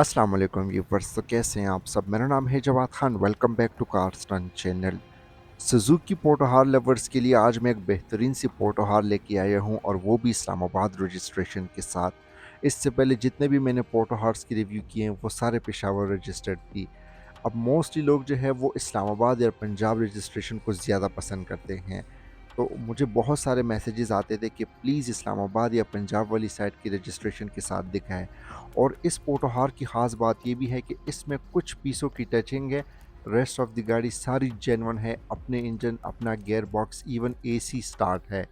अस्सलाम वालेकुम व्यूवर्स। तो कैसे हैं आप सब? मेरा नाम है Jawad Khan. Welcome back to cars run channel. Suzuki Potohar lovers के लिए आज मैं एक बेहतरीन सी पोर्टोहार लेके आया हूं, और वो भी इस्लामाबाद रजिस्ट्रेशन के साथ। इससे पहले जितने भी मैंने पोर्टोहार्स की रिव्यू किए हैं वो सारे पेशावर रजिस्टर्ड थी। अब मोस्टली लोग जो है वो इस्लामाबाद या पंजाब रजिस्ट्रेशन को ज़्यादा पसंद करते हैं। तो मुझे बहुत सारे मैसेजेस आते थे कि प्लीज़ इस्लामाबाद या पंजाब वाली साइड की रजिस्ट्रेशन के साथ दिखाएं। और इस पोटोहार की ख़ास बात ये भी है कि इसमें कुछ पीसों की टचिंग है। रेस्ट ऑफ द गाड़ी सारी जेन्युइन है। अपने इंजन, अपना gear box, even AC start है।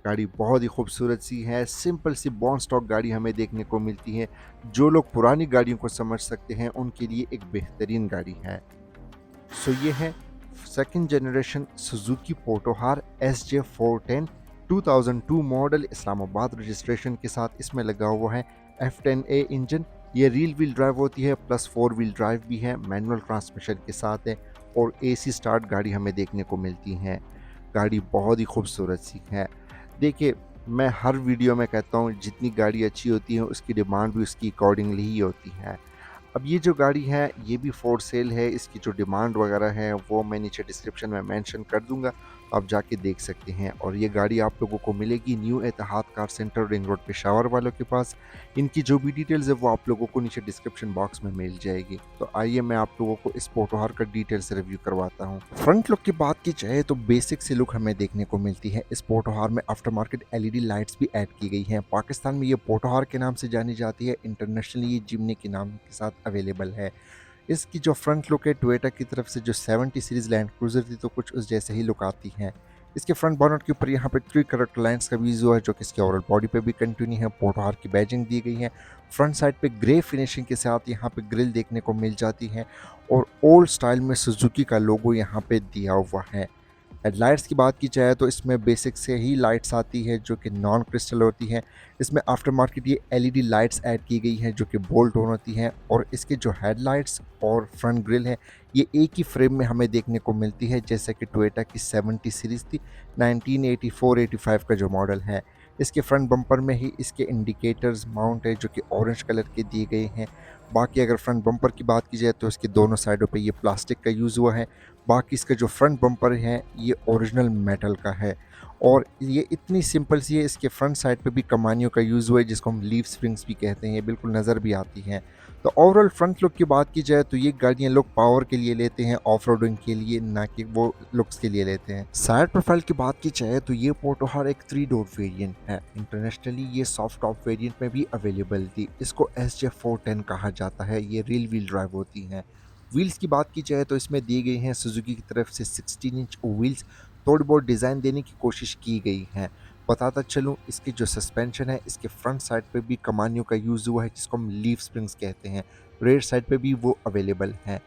गाड़ी बहुत ही खूबसूरत सी है। सिंपल सी बॉन स्टॉक गाड़ी हमें देखने को मिलती है। जो लोग पुरानी गाड़ियों को समझ सकते हैं उनके लिए एक बेहतरीन गाड़ी है। सो ये है second generation Suzuki Potohar SJ410 2002 model, Islamabad registration के साथ। इसमें लगा हुआ है F10A इंजन। ये रील व्हील ड्राइव होती है, प्लस 4 व्हील ड्राइव भी है, मैनुअल ट्रांसमिशन के साथ है। और AC स्टार्ट गाड़ी हमें देखने को मिलती है। गाड़ी बहुत ही खूबसूरत सी है। देखिए, मैं हर वीडियो में कहता हूँ जितनी गाड़ी अच्छी होती है उसकी डिमांड भी उसकी अकॉर्डिंगली ही होती है। अब ये जो गाड़ी है ये भी फॉर सेल है। इसकी जो डिमांड वगैरह है वो मैं नीचे डिस्क्रिप्शन में मेंशन कर दूंगा, तो आप जाके देख सकते हैं। और ये गाड़ी आप लोगों को मिलेगी new Ittehad car centre, ring road Peshawar वालों के पास। इनकी जो भी डिटेल्स है वो आप लोगों को नीचे डिस्क्रिप्शन बॉक्स में मिल जाएगी। तो आइए मैं आप लोगों को इस पोटोहार का डिटेल से रिव्यू करवाता हूँ। फ्रंट लुक की बात की जाए तो बेसिक सी लुक हमें देखने को मिलती है। इस पोटोहार में आफ्टर मार्केट LED लाइट्स भी ऐड की गई हैं। पाकिस्तान में ये पोटोहार के नाम से जानी जाती है, इंटरनेशनली ये जिमनी के नाम के साथ अवेलेबल है। इसकी जो फ्रंट लुक है, टोयोटा की तरफ से जो 70 सीरीज लैंड क्रूजर थी तो कुछ उस जैसे ही लुक आती है। इसके फ्रंट बॉनेट के ऊपर यहाँ पे 3 करेक्टर लाइन्स का यूज हुआ है, जो कि इसके ओवरऑल बॉडी पे भी कंटिन्यू है। पोटोहार की बैजिंग दी गई है। फ्रंट साइड पे ग्रे फिनिशिंग के साथ यहाँ पे ग्रिल देखने को मिल जाती है, और ओल्ड स्टाइल में सुजुकी का लोगो यहाँ पे दिया हुआ है। हेडलाइट्स की बात की जाए तो इसमें बेसिक से ही लाइट्स आती है जो कि नॉन क्रिस्टल होती हैं। इसमें आफ्टर मार्केट ये LED लाइट्स ऐड की गई हैं जो कि बोल्ट टोन होती हैं। और इसके जो हेडलाइट्स और फ्रंट ग्रिल है ये एक ही फ्रेम में हमें देखने को मिलती है, जैसे कि टोयोटा की 70 सीरीज़ थी, 1984-85 का जो मॉडल है। इसके फ्रंट बम्पर में ही इसके इंडिकेटर्स माउंट है जो कि ऑरेंज कलर के दिए गए हैं। बाकी अगर फ्रंट बम्पर की बात की जाए तो इसके दोनों साइडों पे ये प्लास्टिक का यूज़ हुआ है। बाकी इसका जो फ्रंट बम्पर है ये ओरिजिनल मेटल का है। और ये इतनी सिंपल सी है, इसके फ्रंट साइड पे भी कमानियों का यूज़ हुआ है जिसको हम लीफ स्प्रिंग्स भी कहते हैं, ये बिल्कुल नज़र भी आती हैं। तो ओवरऑल फ्रंट लुक की बात की जाए तो ये गाड़ियाँ लोग पावर के लिए लेते हैं, ऑफ रोडिंग के लिए, ना कि वो लुक्स के लिए लेते हैं। साइड प्रोफाइल की बात की जाए तो ये पोटोहार एक 3 डोर वेरिएंट है। इंटरनेशनली ये सॉफ्ट टॉप वेरिएंट में भी अवेलेबल थी। इसको SJ410 कहा जाता है। ये रियल व्हील ड्राइव होती हैं। व्हील्स की बात की जाए तो इसमें दी गई हैं सुजुकी की तरफ से 16 इंच व्हील्स। थोड़ी बहुत डिज़ाइन देने की कोशिश की गई है। बताता चलूँ, इसकी जो सस्पेंशन है इसके फ्रंट साइड पे भी कमानियों का यूज़ हुआ है जिसको हम लीफ स्प्रिंग्स कहते हैं। रेयर साइड पे भी वो अवेलेबल हैं।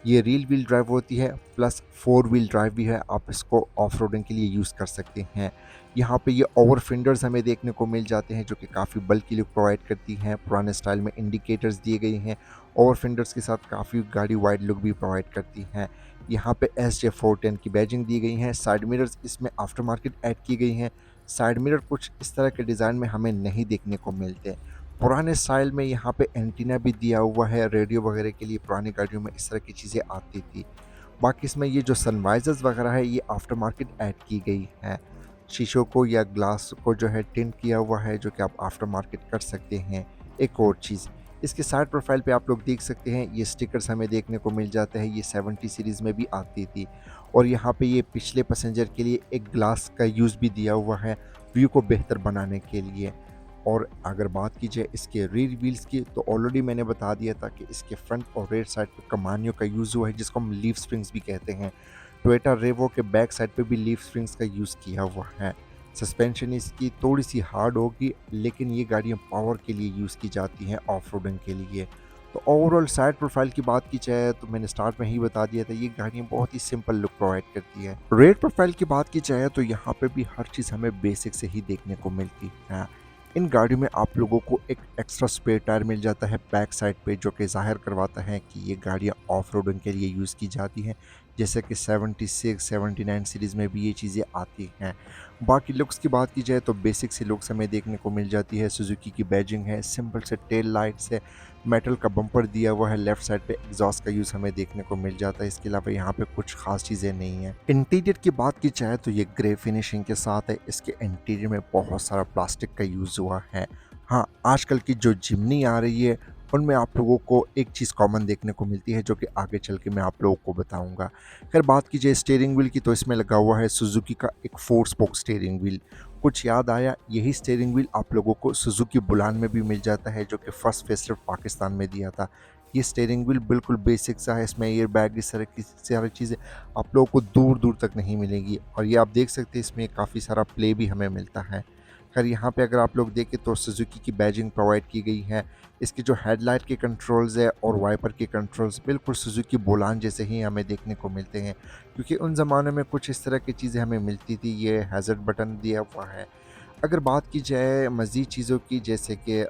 ये रियल व्हील ड्राइव होती है, प्लस 4 व्हील ड्राइव भी है। आप इसको ऑफ रोडिंग के लिए यूज़ कर सकते हैं। यहाँ पे ये ओवर फेंडर्स हमें देखने को मिल जाते हैं जो कि काफ़ी बल्कि लुक प्रोवाइड करती हैं। पुराने स्टाइल में इंडिकेटर्स दिए गए हैं। ओवर फेंडर्स के साथ काफ़ी गाड़ी वाइड लुक भी प्रोवाइड करती हैं। यहाँ पे SJ410 की बैजिंग दी गई है। साइड मिरर्स इसमें आफ्टर मार्केट ऐड की गई हैं। साइड मिरर कुछ इस तरह के डिज़ाइन में हमें नहीं देखने को मिलते। पुराने स्टाइल में यहाँ पे एंटीना भी दिया हुआ है, रेडियो वगैरह के लिए पुरानी गाड़ियों में इस तरह की चीज़ें आती थी। बाकी इसमें ये जो सनवाइजर्स वगैरह है ये आफ्टर मार्केट ऐड की गई है। शीशों को या ग्लास को जो है टिंट किया हुआ है जो कि आप आफ्टर मार्केट कर सकते हैं। एक और चीज़, इसके साइड प्रोफाइल पे आप लोग देख सकते हैं ये स्टिकर्स हमें देखने को मिल जाते हैं। ये 70 सीरीज़ में भी आती थी। और यहाँ पे ये पिछले पैसेंजर के लिए एक ग्लास का यूज़ भी दिया हुआ है, व्यू को बेहतर बनाने के लिए। और अगर बात की जाए इसके रियर व्हील्स की तो ऑलरेडी मैंने बता दिया था कि इसके फ्रंट और रेयर साइड पे कमानियों का यूज़ हुआ है जिसको हम लीफ स्प्रिंग्स भी कहते हैं। टोयोटा रेवो के बैक साइड पे भी लीफ स्प्रिंग्स का यूज़ किया हुआ है। सस्पेंशन इसकी थोड़ी सी हार्ड होगी, लेकिन ये गाड़ियाँ पावर के लिए यूज़ की जाती हैं, ऑफ रोडिंग के लिए। तो ओवरऑल साइड प्रोफाइल की बात की जाए तो मैंने स्टार्ट में ही बता दिया था, ये गाड़ियाँ बहुत ही सिंपल लुक प्रोवाइड करती है। रेट प्रोफाइल की बात की जाए तो यहाँ पे भी हर चीज़ हमें बेसिक से ही देखने को मिलती है। इन गाड़ियों में आप लोगों को एक एक्स्ट्रा स्पेयर टायर मिल जाता है बैक साइड पे, जो कि ज़ाहिर करवाता है कि ये गाड़ियाँ ऑफ रोडिंग के लिए यूज़ की जाती हैं। जैसे कि 76, 79 सीरीज़ में भी ये चीज़ें आती हैं। बाकी लुक्स की बात की जाए तो बेसिक सी लुक्स हमें देखने को मिल जाती है। सुजुकी की बैजिंग है, सिंपल से टेल लाइट्स है, मेटल का बम्पर दिया हुआ है, लेफ्ट साइड पे एग्जॉस्ट का यूज़ हमें देखने को मिल जाता है। इसके अलावा यहाँ पे कुछ खास चीज़ें नहीं हैं। इंटीरियर की बात की जाए तो ये ग्रे फिनिशिंग के साथ है। इसके इंटीरियर में बहुत सारा प्लास्टिक का यूज़ हुआ है। हाँ, आजकल की जो जिमनी आ रही है उनमें आप लोगों को एक चीज़ कॉमन देखने को मिलती है, जो कि आगे चल के मैं आप लोगों को बताऊंगा। खैर बात की जाए स्टीयरिंग व्हील की तो इसमें लगा हुआ है सुजुकी का एक 4 स्पोक स्टीयरिंग व्हील। कुछ याद आया, यही स्टीयरिंग व्हील आप लोगों को सुजुकी बुलान में भी मिल जाता है, जो कि फर्स्ट फेसलिफ्ट पाकिस्तान में दिया था। ये स्टीयरिंग व्हील बिल्कुल बेसिक सा है, इसमें एयर बैग इस तरह की सारी चीज़ें आप लोगों को दूर दूर तक नहीं मिलेगी। और ये आप देख सकते हैं इसमें काफ़ी सारा प्ले भी हमें मिलता है। खैर यहाँ पे अगर आप लोग देखें तो सुजुकी की बैजिंग प्रोवाइड की गई है। इसकी जो हेडलाइट के कंट्रोल्स है और वाइपर के कंट्रोल्स बिल्कुल सुजुकी बोलान जैसे ही हमें देखने को मिलते हैं, क्योंकि उन ज़मानों में कुछ इस तरह की चीज़ें हमें मिलती थी। ये हैज़र्ड बटन दिया हुआ है। अगर बात की जाए मज़ीद चीज़ों की, जैसे कि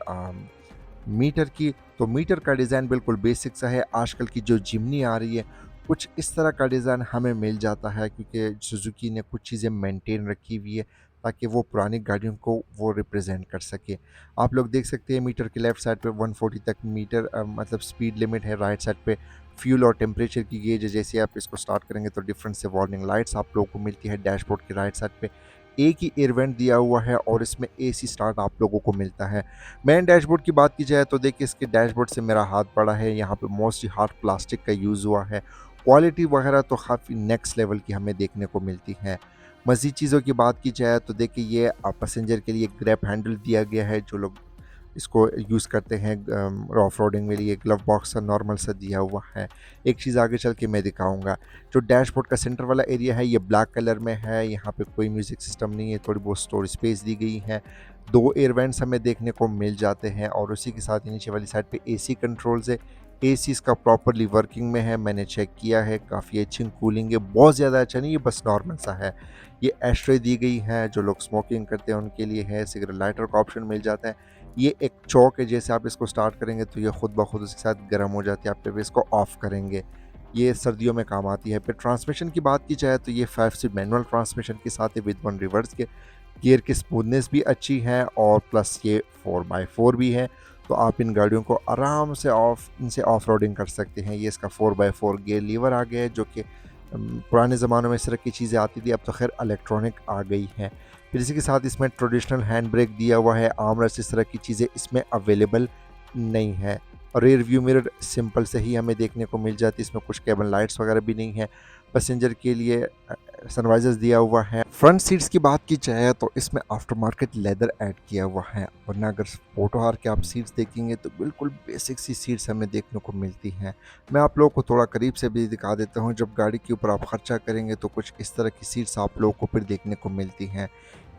मीटर की, तो मीटर का डिज़ाइन बिल्कुल बेसिक सा है। आजकल की जो जिमनी आ रही है कुछ इस तरह का डिज़ाइन हमें मिल जाता है, क्योंकि सुजुकी ने कुछ चीज़ें मेंटेन रखी हुई है ताकि वो पुरानी गाड़ियों को वो रिप्रेजेंट कर सके। आप लोग देख सकते हैं मीटर के लेफ्ट साइड पे 140 तक मीटर मतलब स्पीड लिमिट है। राइट साइड पे फ्यूल और टेम्परेचर की गेज है। जैसे आप इसको स्टार्ट करेंगे तो डिफरेंट से वार्निंग लाइट्स आप लोगों को मिलती है। डैशबोर्ड के राइट साइड पे एक ही एयर वेंट दिया हुआ है और इसमें एसी स्टार्ट आप लोगों को मिलता है। मेन डैशबोर्ड की बात की जाए तो देखिए इसके डैशबोर्ड से मेरा हाथ पड़ा है, यहाँ पे मोस्टली हार्ड प्लास्टिक का यूज़ हुआ है। क्वालिटी वगैरह तो काफ़ी नेक्स्ट लेवल की हमें देखने को मिलती है। मज़ीद चीज़ों की बात की जाए तो देखिए ये पैसेंजर के लिए ग्रैब हैंडल दिया गया है। जो लोग इसको यूज़ करते हैं ऑफ रोडिंग के लिए, ग्लव बॉक्स नॉर्मल सा दिया हुआ है। एक चीज़ आगे चल के मैं दिखाऊंगा। जो डैशबोर्ड का सेंटर वाला एरिया है ये ब्लैक कलर में है। यहाँ पे कोई म्यूज़िक सिस्टम नहीं है, थोड़ी बहुत स्टोरेज स्पेस दी गई है। 2 एयर वेंट्स हमें देखने को मिल जाते हैं और उसी के साथ ही नीचे वाली साइड पे एसी कंट्रोल्स है। एसी इसका प्रॉपर्ली वर्किंग में है, मैंने चेक किया है, काफ़ी अच्छी कूलिंग है। बहुत ज़्यादा अच्छा नहीं है, बस नॉर्मल सा है। ये एस्ट्रे दी गई है, जो लोग स्मोकिंग करते हैं उनके लिए है। सिगरेट लाइटर का ऑप्शन मिल जाता है। ये एक चौक है, जैसे आप इसको स्टार्ट करेंगे तो ये खुद ब खुद उसके साथ गर्म हो जाती है। आप जब इसको ऑफ करेंगे ये सर्दियों में काम आती है। फिर ट्रांसमिशन की बात की जाए तो ये 5 स्पीड मैनुअल ट्रांसमिशन के साथ है विद 1 रिवर्स के। गियर की स्मूथनेस भी अच्छी है और प्लस ये 4x4 भी है, तो आप इन गाड़ियों को आराम से इनसे ऑफ रोडिंग कर सकते हैं। ये इसका 4x4 गियर लीवर आ गया है, जो कि पुराने ज़मानों में इस तरह की चीज़ें आती थी, अब तो खैर इलेक्ट्रॉनिक आ गई हैं। फिर इसी के साथ इसमें ट्रेडिशनल हैंड ब्रेक दिया हुआ है। आर्मरेस्ट इस तरह की चीज़ें इसमें अवेलेबल नहीं है। और रियर व्यू मिरर सिंपल से ही हमें देखने को मिल जाती है। इसमें कुछ केबल लाइट्स वगैरह भी नहीं है। पैसेंजर के लिए सनवाइजर्स दिया हुआ है। फ्रंट सीट्स की बात की जाए तो इसमें आफ्टर मार्केट लेदर ऐड किया हुआ है, वरना अगर फोटोहार के आप सीट्स देखेंगे तो बिल्कुल बेसिक सी सीट्स हमें देखने को मिलती हैं। मैं आप लोगों को थोड़ा करीब से भी दिखा देता हूँ। जब गाड़ी के ऊपर आप खर्चा करेंगे तो कुछ इस तरह की सीट्स आप लोगों को फिर देखने को मिलती हैं।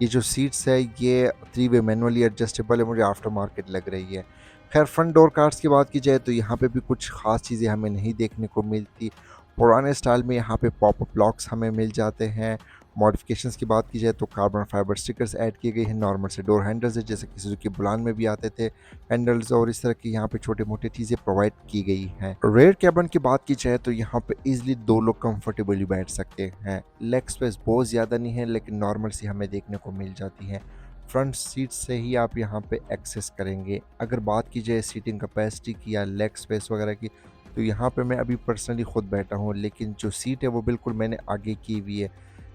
ये जो सीट्स है ये 3 वे मैनुअली एडजस्टेबल है, मुझे आफ्टर मार्केट लग रही है। खैर फ्रंट डोर कार्ड्स की बात की जाए तो यहाँ पे भी कुछ खास चीज़ें हमें नहीं देखने को मिलती। पुराने स्टाइल में यहाँ पे पॉपअप लॉक्स हमें मिल जाते हैं। मॉडिफिकेशंस की बात की जाए तो कार्बन फाइबर स्टिकर्स ऐड किए गए हैं। नॉर्मल से डोर हैंडल्स है, जैसे कि सुजुकी बुलान में भी आते थे हैंडल्स, और इस तरह की यहाँ पे छोटे मोटे चीज़ें प्रोवाइड की गई हैं। रेयर कैबिन की बात की जाए तो यहाँ पे इजीली 2 लोग कंफर्टेबली बैठ सकते हैं। लेग स्पेस बहुत ज़्यादा नहीं है, लेकिन नॉर्मल सी हमें देखने को मिल जाती है। फ्रंट सीट से ही आप यहाँ पे एक्सेस करेंगे। अगर बात की जाए सीटिंग कैपेसिटी की या लेग स्पेस वगैरह की, तो यहाँ पे मैं अभी पर्सनली खुद बैठा हूँ, लेकिन जो सीट है वो बिल्कुल मैंने आगे की हुई है।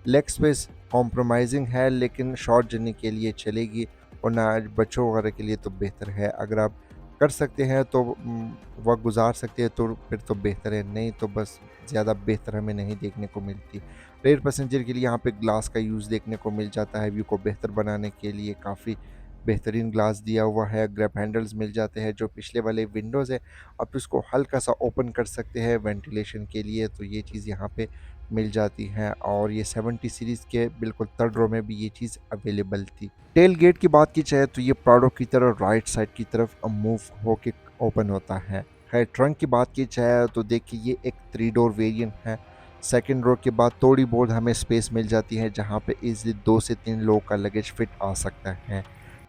लेग स्पेस कॉम्प्रोमाइजिंग है, लेकिन शॉर्ट जर्नी के लिए चलेगी, और ना बच्चों वगैरह के लिए तो बेहतर है। अगर आप कर सकते हैं तो वक्त गुजार सकते हैं तो फिर तो बेहतर है, नहीं तो बस ज़्यादा बेहतर हमें नहीं देखने को मिलती। रेयर पैसेंजर के लिए यहाँ पे ग्लास का यूज़ देखने को मिल जाता है। व्यू को बेहतर बनाने के लिए काफ़ी बेहतरीन ग्लास दिया हुआ है। ग्रैब हैंडल्स मिल जाते हैं। जो पिछले वाले विंडोज़ है आप इसको हल्का सा ओपन कर सकते हैं वेंटिलेशन के लिए, तो ये चीज़ यहाँ पे मिल जाती है। और ये 70 सीरीज़ के बिल्कुल थर्ड रो में भी ये चीज़ अवेलेबल थी। टेल गेट की बात की जाए तो ये प्राडो की तरह राइट साइड की तरफ मूव होके ओपन होता है। खैर ट्रंक की बात की जाए तो देखिए ये एक 3 डोर वेरिएंट है। सेकंड रो के बाद थोड़ी बहुत हमें स्पेस मिल जाती है, जहाँ पे इजीली 2 से 3 लोगों का लगेज फिट आ सकता है।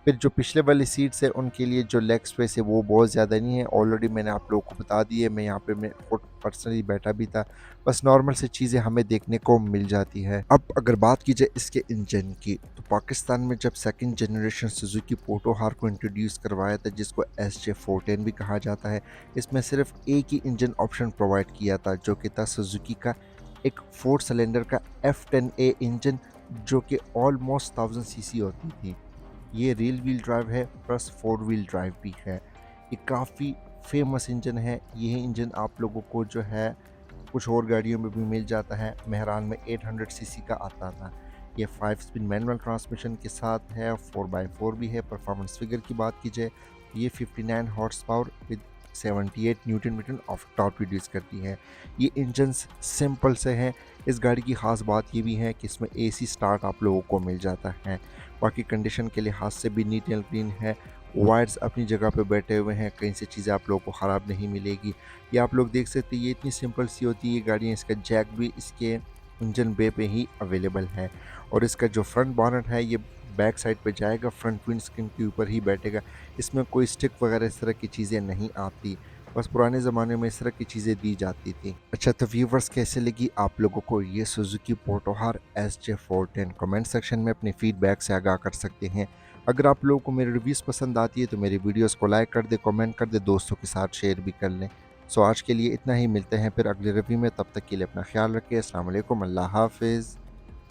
फिर जो पिछले वाली सीट्स है उनके लिए जो लेग स्पेस है वो बहुत ज़्यादा नहीं है, ऑलरेडी मैंने आप लोगों को बता दी है। मैं यहाँ पे मैं खुद पर्सनली बैठा भी था, बस नॉर्मल से चीज़ें हमें देखने को मिल जाती है। अब अगर बात की जाए इसके इंजन की, तो पाकिस्तान में जब सेकंड जनरेशन सुजुकी पोटोहार को इंट्रोड्यूस करवाया था, जिसको SJ410 भी कहा जाता है, इसमें सिर्फ एक ही इंजन ऑप्शन प्रोवाइड किया था, जो कि था सुजुकी का एक 4 सिलेंडर का F10A इंजन, जो कि ऑलमोस्ट 1000 सीसी होती थी। ये रियल व्हील ड्राइव है प्लस 4 व्हील ड्राइव भी है। ये काफ़ी फेमस इंजन है। यही इंजन आप लोगों को जो है कुछ और गाड़ियों में भी मिल जाता है। मेहरान में 800 सीसी का आता था। ये 5 स्पिन मैनुअल ट्रांसमिशन के साथ है, 4x4 भी है। परफॉर्मेंस फिगर की बात की जाए तो ये 59 horse power with 78 newton metre of torque produce करती है। ये इंजन्स सिंपल से हैं। इस गाड़ी की ख़ास बात ये भी है कि इसमें AC स्टार्ट आप लोगों को मिल जाता है। बाकी कंडीशन के लिहाज से भी नीट एंड क्लीन है। वायर्स अपनी जगह पे बैठे हुए हैं, कहीं से चीज़ें आप लोगों को ख़राब नहीं मिलेगी। ये आप लोग देख सकते हैं, ये इतनी सिंपल सी होती है ये गाड़ियाँ। इसका जैक भी इसके इंजन बे पे ही अवेलेबल है, और इसका जो फ्रंट बॉनेट है ये बैक साइड पे जाएगा, फ्रंट विंड स्क्रीन के ऊपर ही बैठेगा। इसमें कोई स्टिक वगैरह इस तरह की चीज़ें नहीं आती, बस पुराने ज़माने में इस तरह की चीज़ें दी जाती थी। अच्छा, तो व्यूवर्स कैसे लगी आप लोगों को ये Suzuki Potohar SJ410? Comment section में अपनी फीडबैक से आगाह कर सकते हैं। अगर आप लोगों को मेरी रिव्यूज़ पसंद आती है तो मेरी वीडियोस को लाइक कर दे, कमेंट कर दे, दोस्तों के साथ शेयर भी कर लें। सो आज के लिए इतना ही, मिलते हैं फिर अगले रिव्यू में। तब तक के लिए अपना ख्याल रखिए। अस्सलाम वालेकुम, अल्लाह हाफिज़।